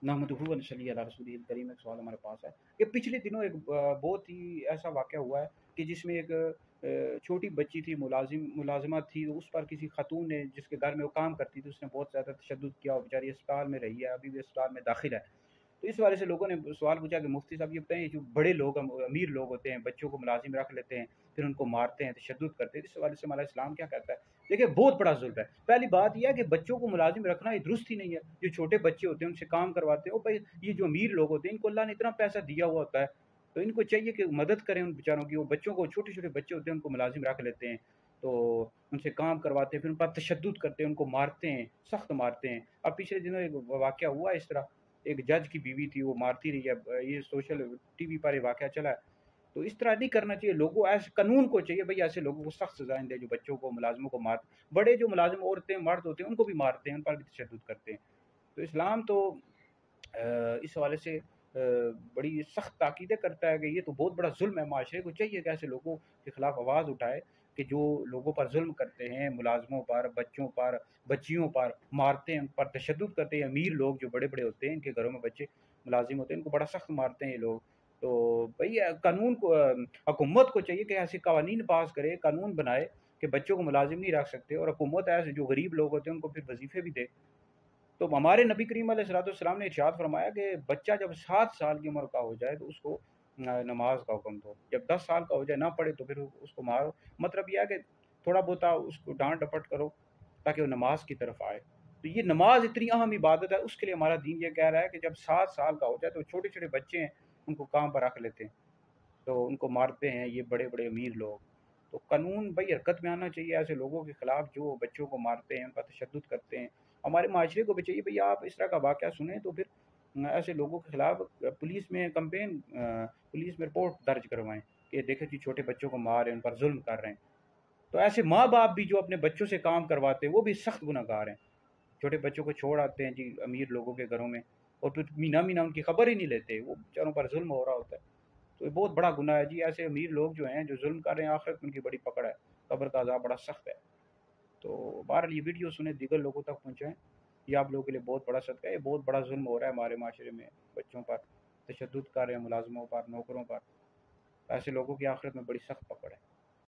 नहमदुहु व नसल्ली अला रसूलिहिल करीम। एक सवाल हमारे पास है कि पिछले दिनों एक बहुत ही ऐसा वाक़या हुआ है कि जिसमें एक छोटी बच्ची थी, मुलाज़िमा थी, उस पर किसी खातून ने, जिसके घर में वो काम करती थी, उसने बहुत ज़्यादा तशद्दुद किया और बेचारी अस्पताल में रही है, अभी भी अस्पताल में दाखिल है। तो इस वाले से लोगों ने सवाल पूछा कि मुफ्ती साहब ये बताएं, जो बड़े लोग अमीर लोग होते हैं, बच्चों को मुलाजिम रख लेते हैं, फिर उनको मारते हैं, तशद्दुद करते हैं, इस वाले से हमारा इस्लाम क्या कहता है? देखिए, बहुत बड़ा जुल्म है। पहली बात यह है कि बच्चों को मुलाजिम रखना ये दुरुस्त ही नहीं है। जो छोटे बच्चे होते हैं उनसे काम करवाते हैं, ओ भाई, ये जो अमीर लोग होते हैं इनको अल्लाह ने इतना पैसा दिया हुआ होता है, तो इनको चाहिए कि मदद करें उन बेचारों की। वो बच्चों को, छोटे छोटे बच्चे होते हैं, उनको मुलाजिम रख लेते हैं, तो उनसे काम करवाते हैं, फिर उन पर तशद्दुद करते हैं, उनको मारते हैं, सख्त मारते हैं। अब पिछले दिनों एक वाक़या हुआ इस तरह, एक जज की बीवी थी, वो मारती रही है, ये सोशल टीवी पर ये वाक़या चला है। तो इस तरह नहीं करना चाहिए। लोगों, ऐसे कानून को चाहिए भाई, ऐसे लोगों को सख्त सजाएं दे जो बच्चों को, मुलाजिमों को मार, बड़े जो मुलाजिम औरतें मर्द होते हैं उनको भी मारते हैं, उन पर भी तशद्दुद करते हैं। तो इस्लाम तो इस हवाले से बड़ी सख्त ताकीदें करता है कि ये तो बहुत बड़ा जुल्म है। माशरे को चाहिए कि ऐसे लोगों के खिलाफ आवाज़ उठाए कि जो लोगों पर जुल्म करते हैं, मुलाजमों पर, बच्चों पर, बच्चियों पर मारते हैं, उन पर तशद्दुद करते हैं। अमीर लोग जो बड़े बड़े होते हैं, इनके घरों में बच्चे मुलाजिम होते हैं, इनको बड़ा सख्त मारते हैं ये लोग। तो भाई कानून को, हुकूमत को चाहिए कि ऐसे कवानीन पास करे, कानून बनाए कि बच्चों को मुलाजिम नहीं रख सकते, और हुकूमत ऐसे जो गरीब लोग होते हैं उनको फिर वजीफे भी दे। तो हमारे नबी करीम अलैहिस्सलाम ने इरशाद फरमाया कि बच्चा जब 7 साल की उम्र का हो जाए तो उसको नमाज का हुक्म दो। जब 10 साल का हो जाए, ना पढ़े तो फिर उसको मारो। मतलब यह है कि थोड़ा बहुत उसको डांट डपट करो ताकि वो नमाज की तरफ आए। तो ये नमाज इतनी अहम इबादत है, उसके लिए हमारा दीन ये कह रहा है कि जब 7 साल का हो जाए तो छोटे छोटे बच्चे हैं उनको काम पर रख लेते हैं, तो उनको मारते हैं ये बड़े बड़े अमीर लोग। तो कानून भाई हरकत में आना चाहिए ऐसे लोगों के खिलाफ जो बच्चों को मारते हैं, उन पर तशद्दुद करते हैं। हमारे माशरे को भी चाहिए भैया, आप इस तरह का वाक़या सुने तो फिर ऐसे लोगों के खिलाफ पुलिस में कंप्लेन, पुलिस में रिपोर्ट दर्ज करवाएं कि देखें जी छोटे बच्चों को मार रहे हैं, उन पर जुल्म कर रहे हैं। तो ऐसे माँ बाप भी जो अपने बच्चों से काम करवाते हैं वो भी सख्त गुनहगार हैं। छोटे बच्चों को छोड़ आते हैं जी अमीर लोगों के घरों में, और फिर मीना मीना उनकी खबर ही नहीं लेते, वो बेचारों पर जुल्म हो रहा होता है। तो ये बहुत बड़ा गुनाह है जी। ऐसे अमीर लोग जो हैं, जो जुल्म कर रहे हैं, आखिरत में उनकी बड़ी पकड़ है, कब्र का अज़ाब बड़ा सख्त है। तो बहरहाल ये वीडियो सुने, दीगर लोगों तक पहुँचाएँ, ये आप लोगों के लिए बहुत बड़ा सदका है। ये बहुत बड़ा जुल्म हो रहा है हमारे माशरे में, बच्चों पर तशद्दुद कर रहे हैं, मुलाज़मों पर, नौकरों पर। ऐसे लोगों की आखिरत में बड़ी सख्त पकड़ है।